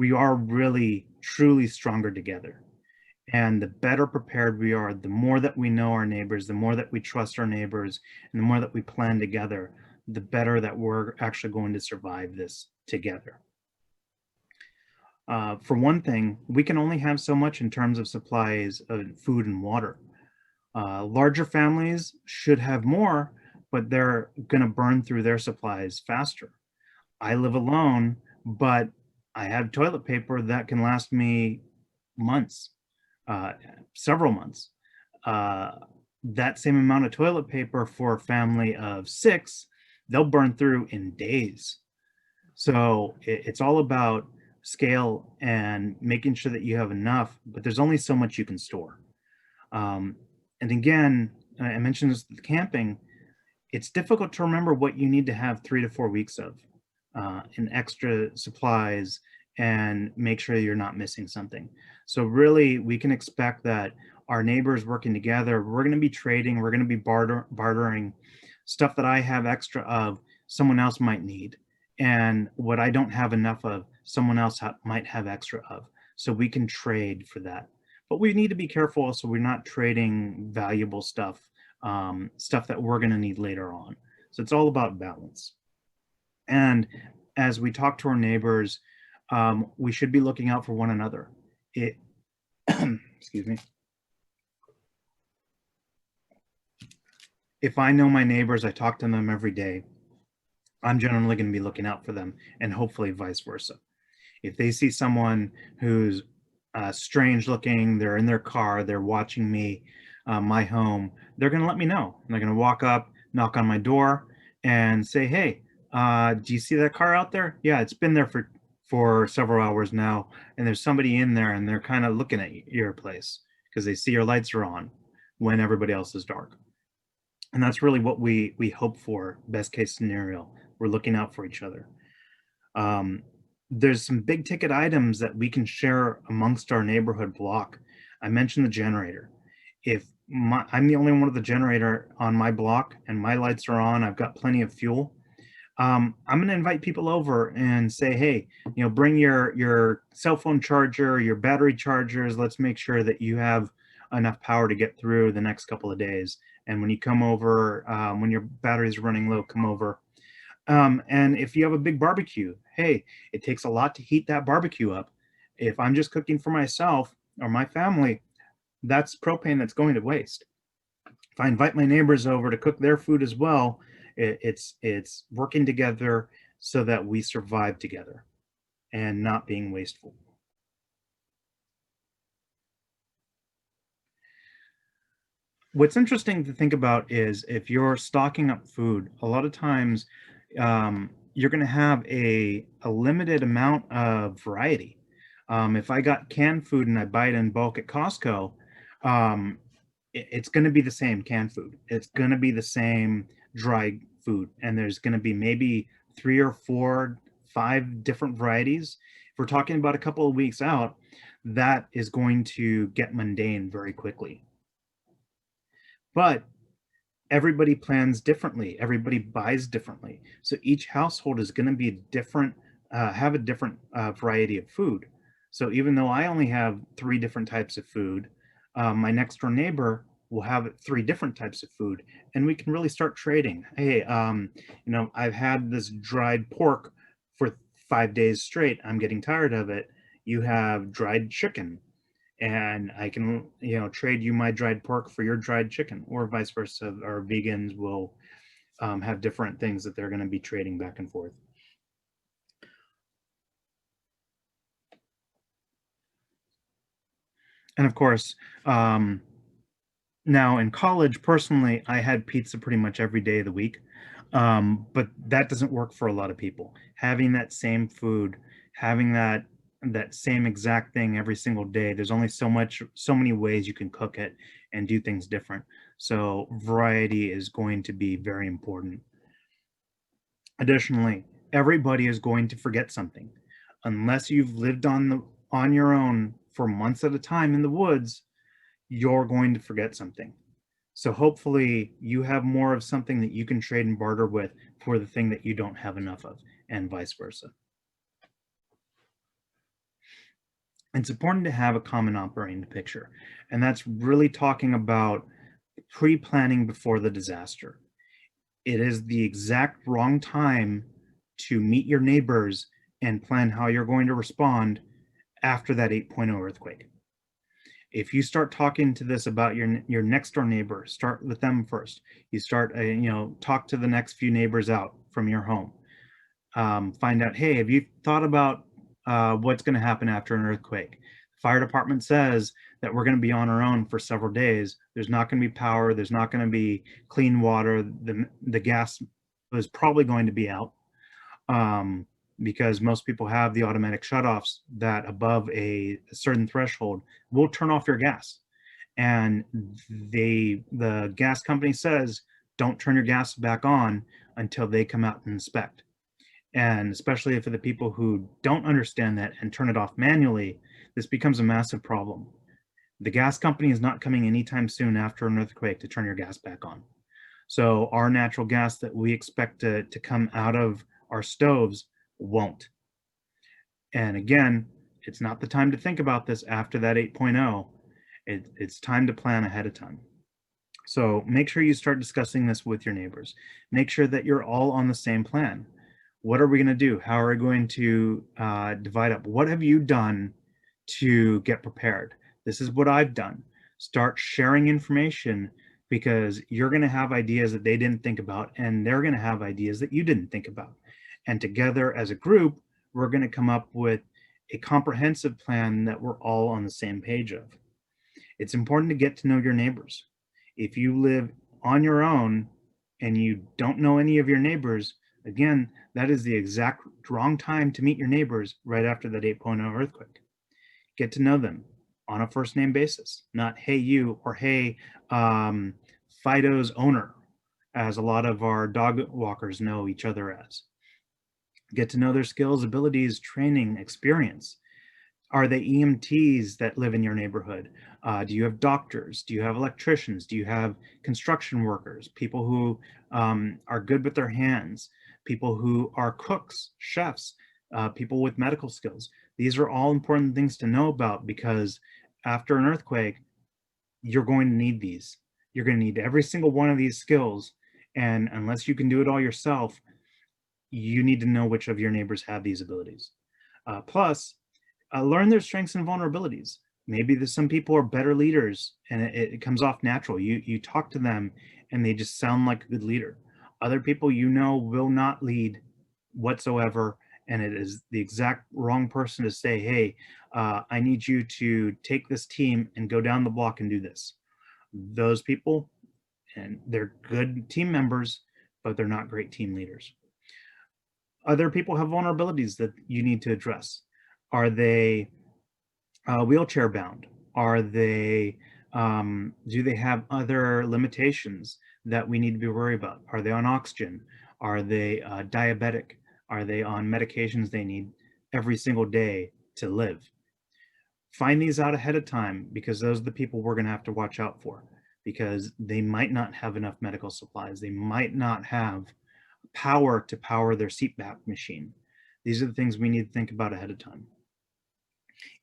we are really, truly stronger together. And the better prepared we are, the more that we know our neighbors, the more that we trust our neighbors, and the more that we plan together, the better that we're actually going to survive this together. For one thing, we can only have so much in terms of supplies of food and water. Larger families should have more, but they're going to burn through their supplies faster. I live alone, but I have toilet paper that can last me months, uh, several months. Uh, that same amount of toilet paper for a family of six, they'll burn through in days. So it's all about scale and making sure that you have enough, but there's only so much you can store. Um, and again, I mentioned this with camping, it's difficult to remember what you need to have 3 to 4 weeks of in extra supplies and make sure you're not missing something. So really, we can expect that our neighbors working together, we're going to be trading, we're going to be bartering stuff that I have extra of, someone else might need. And what I don't have enough of, someone else might have extra of. So we can trade for that. But we need to be careful so we're not trading valuable stuff, stuff that we're going to need later on. So it's all about balance. And as we talk to our neighbors, we should be looking out for one another. Excuse me. If I know my neighbors, I talk to them every day, I'm generally going to be looking out for them, and hopefully vice versa. If they see someone who's strange looking, they're in their car, they're watching me, my home, they're going to let me know. They're going to walk up, knock on my door, and say, "Hey, do you see that car out there? Yeah, it's been there for several hours now, and there's somebody in there, and they're kind of looking at your place because they see your lights are on when everybody else is dark." And that's really what we hope for. Best case scenario, we're looking out for each other. Um, there's some big ticket items that we can share amongst our neighborhood block. I mentioned the generator. If I'm the only one with the generator on my block and my lights are on, I've got plenty of fuel. I'm going to invite people over and say, "Hey, bring your cell phone charger, your battery chargers. Let's make sure that you have enough power to get through the next couple of days. And when you come over, when your battery's running low, come over." And if you have a big barbecue, hey, it takes a lot to heat that barbecue up. If I'm just cooking for myself or my family, that's propane that's going to waste. If I invite my neighbors over to cook their food as well, it's working together so that we survive together and not being wasteful. What's interesting to think about is if you're stocking up food, a lot of times you're going to have a limited amount of variety. If I got canned food and I buy it in bulk at Costco, um, it's going to be the same canned food. It's going to be the same dry food, and there's going to be maybe 3 or 4, 5 different varieties. If we're talking about a couple of weeks out, that is going to get mundane very quickly. But everybody plans differently. Everybody buys differently. So each household is going to be different, have a different variety of food. So even though I only have 3 different types of food, my next door neighbor will have 3 different types of food, and we can really start trading. Hey, I've had this dried pork for 5 days straight. I'm getting tired of it. You have dried chicken, and I can, trade you my dried pork for your dried chicken, or vice versa. Our vegans will have different things that they're going to be trading back and forth. And of course, now in college, personally, I had pizza pretty much every day of the week. But that doesn't work for a lot of people. Having that same food, having that same exact thing every single day, there's only so many ways you can cook it and do things different. So variety is going to be very important. Additionally, everybody is going to forget something. Unless you've lived on your own for months at a time in the woods, you're going to forget something. So hopefully you have more of something that you can trade and barter with for the thing that you don't have enough of, and vice versa. It's important to have a common operating picture, and that's really talking about pre-planning before the disaster. It is the exact wrong time to meet your neighbors and plan how you're going to respond after that 8.0 earthquake. If you start talking to this about your next door neighbor, start with them first. You start, talk to the next few neighbors out from your home. Find out, hey, have you thought about what's going to happen after an earthquake? The fire department says that we're going to be on our own for several days. There's not going to be power. There's not going to be clean water. The gas is probably going to be out, because most people have the automatic shutoffs that above a certain threshold will turn off your gas. And the gas company says, don't turn your gas back on until they come out and inspect. And especially for the people who don't understand that and turn it off manually, this becomes a massive problem. The gas company is not coming anytime soon after an earthquake to turn your gas back on. So our natural gas that we expect to come out of our stoves won't. And again, it's not the time to think about this after that 8.0. It's time to plan ahead of time. So make sure you start discussing this with your neighbors. Make sure that you're all on the same plan. What are we going to do? How are we going to divide up? What have you done to get prepared? This is what I've done. Start sharing information, because you're going to have ideas that they didn't think about, and they're going to have ideas that you didn't think about. And together as a group, we're going to come up with a comprehensive plan that we're all on the same page of. It's important to get to know your neighbors. If you live on your own and you don't know any of your neighbors, again, that is the exact wrong time to meet your neighbors right after that 8.0 earthquake. Get to know them on a first name basis, not hey you or hey Fido's owner, as a lot of our dog walkers know each other as. Get to know their skills, abilities, training, experience. Are they EMTs that live in your neighborhood? Do you have doctors? Do you have electricians? Do you have construction workers? People who are good with their hands? People who are cooks, chefs, people with medical skills? These are all important things to know about, because after an earthquake, you're going to need these. You're going to need every single one of these skills. And unless you can do it all yourself, you need to know which of your neighbors have these abilities. Plus, learn their strengths and vulnerabilities. Maybe there's some people are better leaders and it comes off natural. You talk to them and they just sound like a good leader. Other people will not lead whatsoever, and it is the exact wrong person to say, hey, I need you to take this team and go down the block and do this. Those people, and they're good team members, but they're not great team leaders. Other people have vulnerabilities that you need to address. Are they wheelchair bound? Are they, do they have other limitations that we need to be worried about? Are they on oxygen? Are they diabetic? Are they on medications they need every single day to live? Find these out ahead of time, because those are the people we're going to have to watch out for, because they might not have enough medical supplies. They might not have power to power their CPAP machine. These are the things we need to think about ahead of time.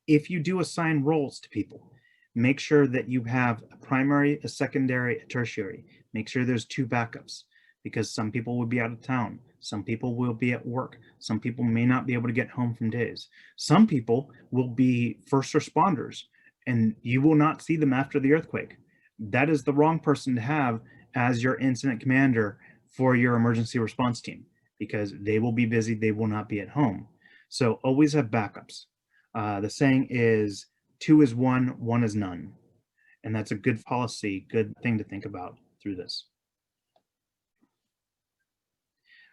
If you do assign roles to people, make sure that you have a primary, a secondary, a tertiary. Make sure there's 2 backups, because some people will be out of town. Some people will be at work. Some people may not be able to get home from days. Some people will be first responders, and you will not see them after the earthquake. That is the wrong person to have as your incident commander for your emergency response team, because they will be busy. They will not be at home. So always have backups. The saying is 2 is 1, 1 is none. And that's a good policy, good thing to think about through this.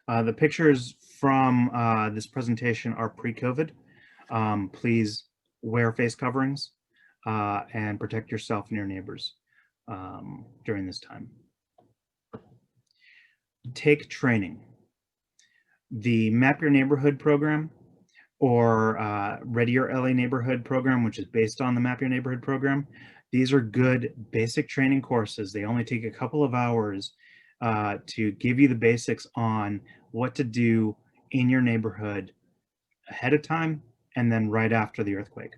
The pictures from this presentation are pre-COVID. Please wear face coverings and protect yourself and your neighbors during this time. Take training. The Map Your Neighborhood program, or Ready Your LA Neighborhood program, which is based on the Map Your Neighborhood program. These are good basic training courses. They only take a couple of hours to give you the basics on what to do in your neighborhood ahead of time and then right after the earthquake.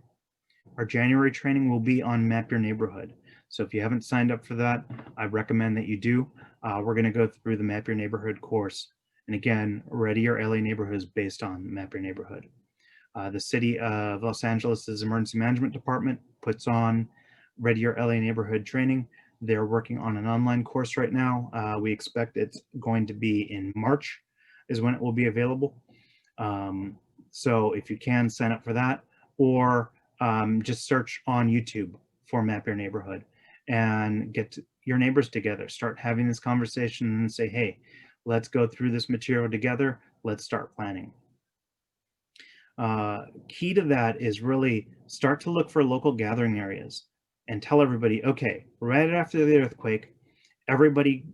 our January training will be on Map Your Neighborhood. So if you haven't signed up for that, I recommend that you do. We're going to go through the Map Your Neighborhood course. And again, Ready Your LA Neighborhood is based on Map Your Neighborhood. The City of Los Angeles' Emergency Management Department puts on Ready Your LA Neighborhood training. They're working on an online course right now. We expect it's going to be in March is when it will be available. So if you can, sign up for that, or just search on YouTube for Map Your Neighborhood and get your neighbors together. Start having this conversation and say, hey, let's go through this material together. Let's start planning. Key to that is really start to look for local gathering areas and tell everybody, okay, right after the earthquake, everybody,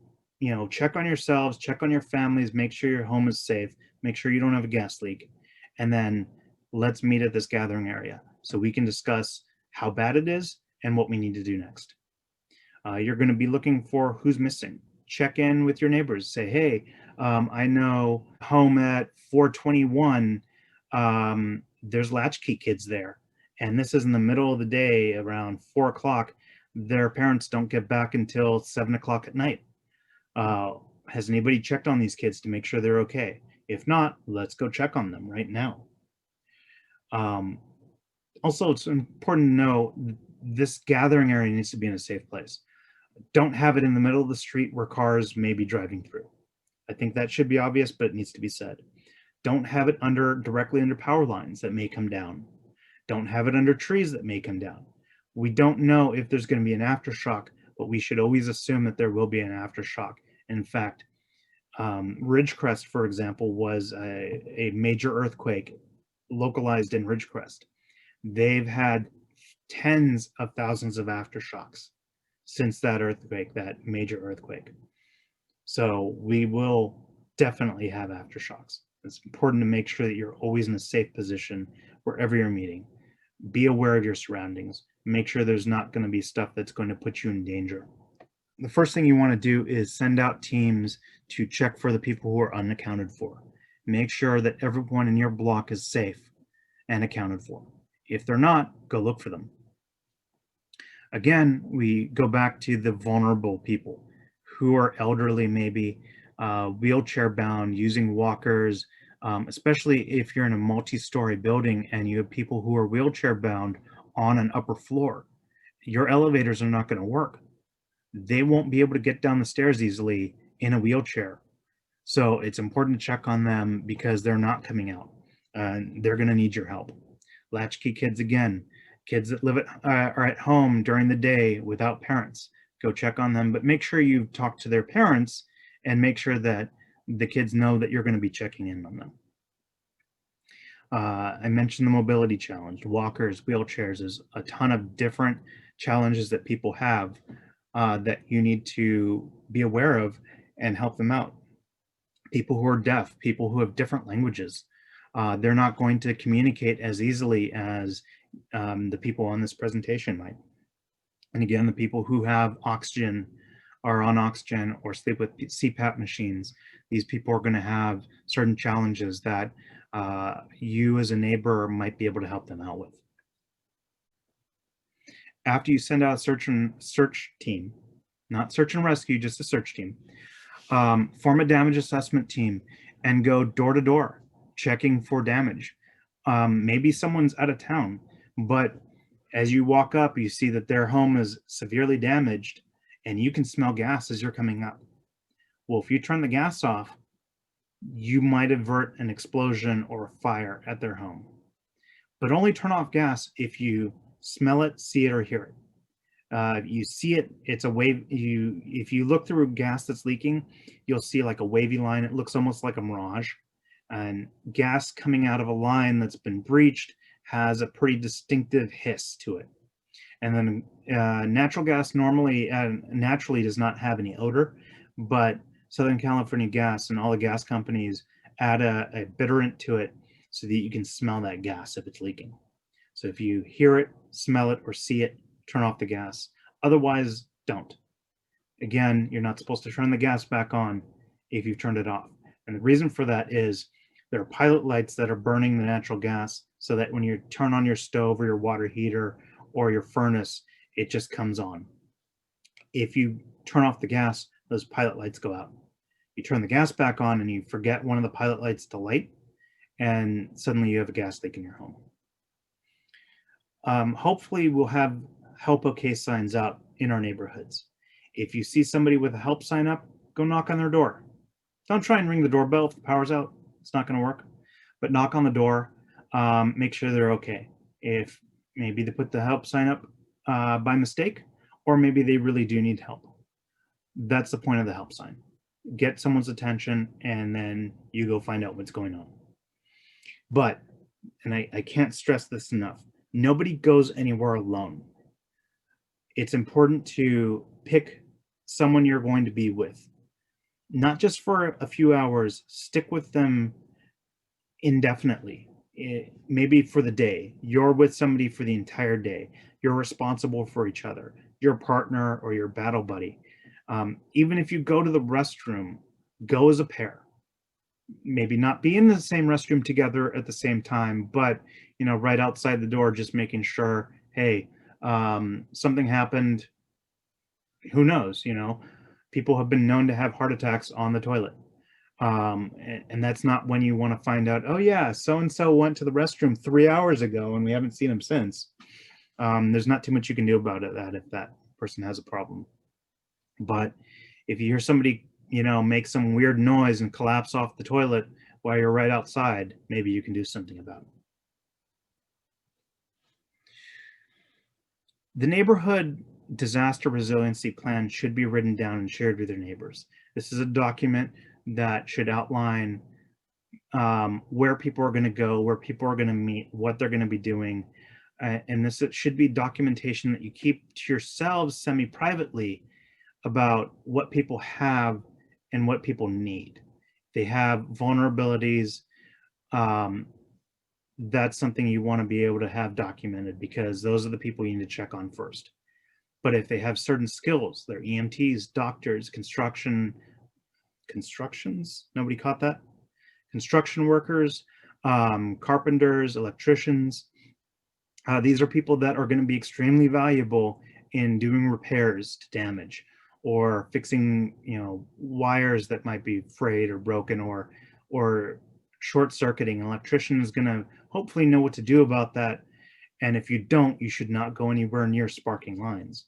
check on yourselves, check on your families, make sure your home is safe, make sure you don't have a gas leak, and then let's meet at this gathering area so we can discuss how bad it is and what we need to do next. You're going to be looking for who's missing. Check in with your neighbors. Say, hey, I know home at 421, there's latchkey kids there. And this is in the middle of the day around 4 o'clock. Their parents don't get back until 7 o'clock at night. Has anybody checked on these kids to make sure they're okay? If not, let's go check on them right now. Also, it's important to know this gathering area needs to be in a safe place. Don't have it in the middle of the street where cars may be driving through. I think that should be obvious, but it needs to be said. Don't have it directly under power lines that may come down. Don't have it under trees that may come down. We don't know if there's going to be an aftershock, but we should always assume that there will be an aftershock. In fact, Ridgecrest, for example, was a major earthquake localized in Ridgecrest. They've had tens of thousands of aftershocks since that earthquake, that major earthquake. So we will definitely have aftershocks. It's important to make sure that you're always in a safe position wherever you're meeting. Be aware of your surroundings. Make sure there's not going to be stuff that's going to put you in danger. The first thing you want to do is send out teams to check for the people who are unaccounted for. Make sure that everyone in your block is safe and accounted for. If they're not, go look for them. Again, we go back to the vulnerable people who are elderly, maybe wheelchair bound, using walkers, especially if you're in a multi-story building and you have people who are wheelchair bound on an upper floor. Your elevators are not going to work. They won't be able to get down the stairs easily in a wheelchair. So it's important to check on them because they're not coming out. They're going to need your help. Latchkey kids, again, kids that live are at home during the day without parents. Go check on them, but make sure you talk to their parents and make sure that the kids know that you're going to be checking in on them. I mentioned the mobility challenge, walkers, wheelchairs. There's a ton of different challenges that people have that you need to be aware of and help them out. People who are deaf, people who have different languages, they're not going to communicate as easily as the people on this presentation might. And again, the people who have oxygen, are on oxygen or sleep with CPAP machines, these people are going to have certain challenges that you as a neighbor might be able to help them out with. After you send out a search team, not search and rescue, just a search team, form a damage assessment team and go door to door, checking for damage. Maybe someone's out of town, but as you walk up, you see that their home is severely damaged and you can smell gas as you're coming up. Well, if you turn the gas off, you might avert an explosion or a fire at their home. But only turn off gas if you smell it, see it, or hear it. You see it, it's a wave. If you look through gas that's leaking, you'll see like a wavy line. It looks almost like a mirage. And gas coming out of a line that's been breached has a pretty distinctive hiss to it. And then natural gas naturally does not have any odor, but Southern California Gas and all the gas companies add a bitterant to it so that you can smell that gas if it's leaking. So if you hear it, smell it, or see it, turn off the gas. Otherwise, don't. Again, you're not supposed to turn the gas back on if you've turned it off. And the reason for that is there are pilot lights that are burning the natural gas so that when you turn on your stove or your water heater or your furnace, it just comes on. If you turn off the gas, those pilot lights go out. You turn the gas back on and you forget one of the pilot lights to light, and suddenly you have a gas leak in your home. Hopefully we'll have help okay signs out in our neighborhoods. If you see somebody with a help sign up, go knock on their door. Don't try and ring the doorbell if the power's out. It's not going to work. But knock on the door, make sure they're okay. If maybe they put the help sign up by mistake, or maybe they really do need help. That's the point of the help sign. Get someone's attention, and then you go find out what's going on. But, and I can't stress this enough, nobody goes anywhere alone. It's important to pick someone you're going to be with. Not just for a few hours, stick with them indefinitely. Maybe for the day. You're with somebody for the entire day. You're responsible for each other, your partner or your battle buddy. Even if you go to the restroom, go as a pair. Maybe not be in the same restroom together at the same time, but right outside the door, just making sure, hey, something happened. Who knows? People have been known to have heart attacks on the toilet. And that's not when you want to find out, oh yeah, so-and-so went to the restroom 3 hours ago and we haven't seen him since. There's not too much you can do about it if that person has a problem. But if you hear somebody, make some weird noise and collapse off the toilet while you're right outside, maybe you can do something about it. The neighborhood disaster resiliency plan should be written down and shared with your neighbors. This is a document that should outline where people are going to go, where people are going to meet, what they're going to be doing. And this should be documentation that you keep to yourselves semi-privately about what people have and what people need. They have vulnerabilities. That's something you want to be able to have documented, because those are the people you need to check on first. But if they have certain skills, they're EMTs, doctors, constructions, nobody caught that? Construction workers, carpenters, electricians. These are people that are going to be extremely valuable in doing repairs to damage, or fixing, wires that might be frayed or broken, or short-circuiting. An electrician is going to hopefully know what to do about that. And if you don't, you should not go anywhere near sparking lines.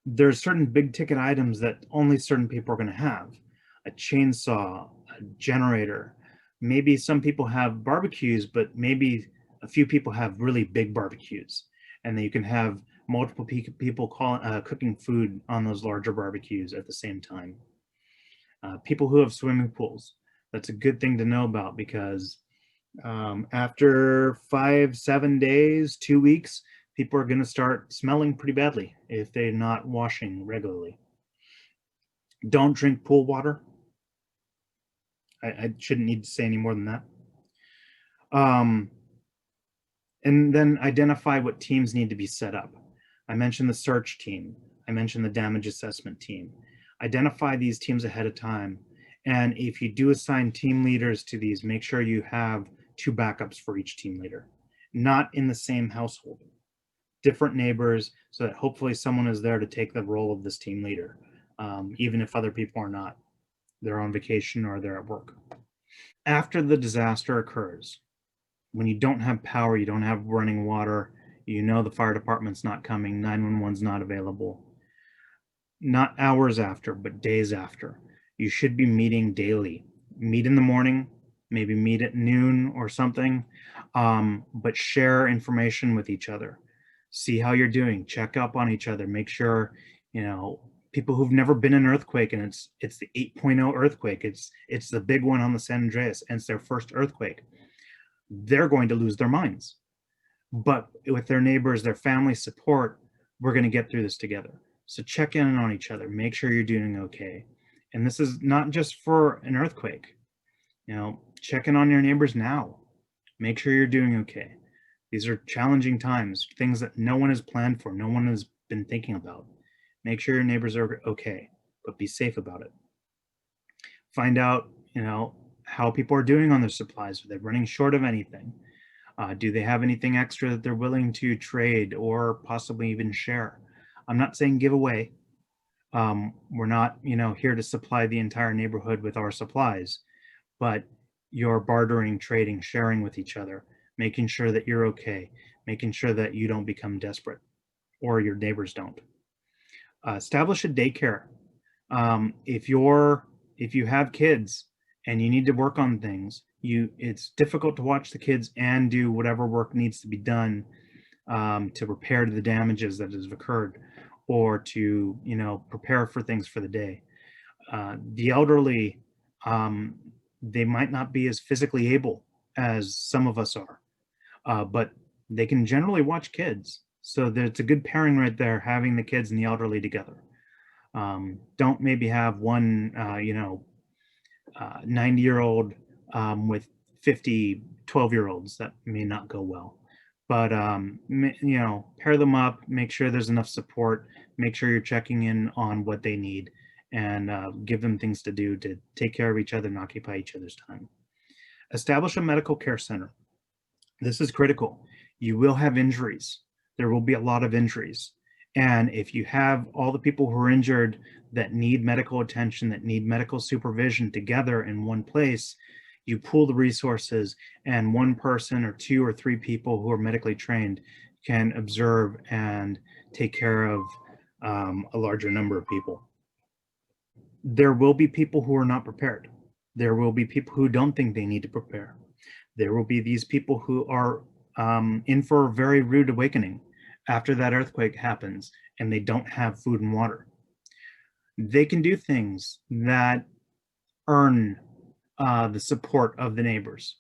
There's certain big ticket items that only certain people are going to have. A chainsaw, a generator. Maybe some people have barbecues, but maybe a few people have really big barbecues. And then you can have multiple people cooking food on those larger barbecues at the same time. People who have swimming pools, that's a good thing to know about, because after 5-7 days, 2 weeks, people are going to start smelling pretty badly if they're not washing regularly. Don't drink pool water. I shouldn't need to say any more than that. And then identify what teams need to be set up. I mentioned the search team. I mentioned the damage assessment team. Identify these teams ahead of time. And if you do assign team leaders to these, make sure you have 2 backups for each team leader, not in the same household, different neighbors, so that hopefully someone is there to take the role of this team leader, even if other people are not. They're on vacation or they're at work. After the disaster occurs, when you don't have power, you don't have running water, the fire department's not coming, 911's not available, not hours after, but days after, you should be meeting daily. Meet in the morning, maybe meet at noon or something, but share information with each other. See how you're doing, check up on each other, make sure, people who've never been in an earthquake, and it's the 8.0 earthquake, it's the big one on the San Andreas, and it's their first earthquake. They're going to lose their minds. But with their neighbors, their family support, we're going to get through this together. So check in on each other, make sure you're doing okay. And this is not just for an earthquake. Check in on your neighbors now. Make sure you're doing okay. These are challenging times, things that no one has planned for, no one has been thinking about. Make sure your neighbors are okay, but be safe about it. Find out, how people are doing on their supplies. Are they running short of anything? Do they have anything extra that they're willing to trade or possibly even share? I'm not saying give away. We're not, here to supply the entire neighborhood with our supplies, but you're bartering, trading, sharing with each other, making sure that you're okay, making sure that you don't become desperate or your neighbors don't. Establish a daycare. If you have kids and you need to work on things, it's difficult to watch the kids and do whatever work needs to be done to repair the damages that have occurred, or to prepare for things for the day. The elderly, um, they might not be as physically able as some of us are, but they can generally watch kids. So there's a good pairing right there, having the kids and the elderly together. Don't maybe have one, 90-year-old with 50 12-year-olds. That may not go well. But, pair them up, make sure there's enough support, make sure you're checking in on what they need, and give them things to do to take care of each other and occupy each other's time. Establish a medical care center. This is critical. You will have injuries. There will be a lot of injuries. And if you have all the people who are injured that need medical attention, that need medical supervision together in one place, you pool the resources, and one person or two or three people who are medically trained can observe and take care of a larger number of people. There will be people who are not prepared. There will be people who don't think they need to prepare. There will be these people who are in for a very rude awakening after that earthquake happens and they don't have food and water. They can do things that earn the support of the neighbors.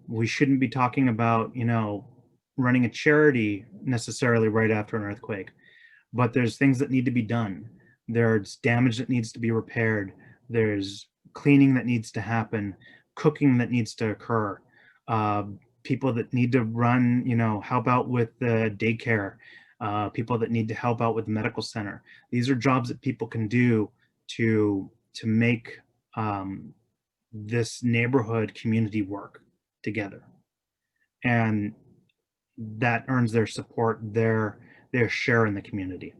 We shouldn't be talking about, running a charity necessarily right after an earthquake, but there's things that need to be done. There's damage that needs to be repaired. There's cleaning that needs to happen, cooking that needs to occur, uh, people that need to run, help out with the daycare, people that need to help out with the medical center. These are jobs that people can do to make this neighborhood community work together, and that earns their support, their share in the community.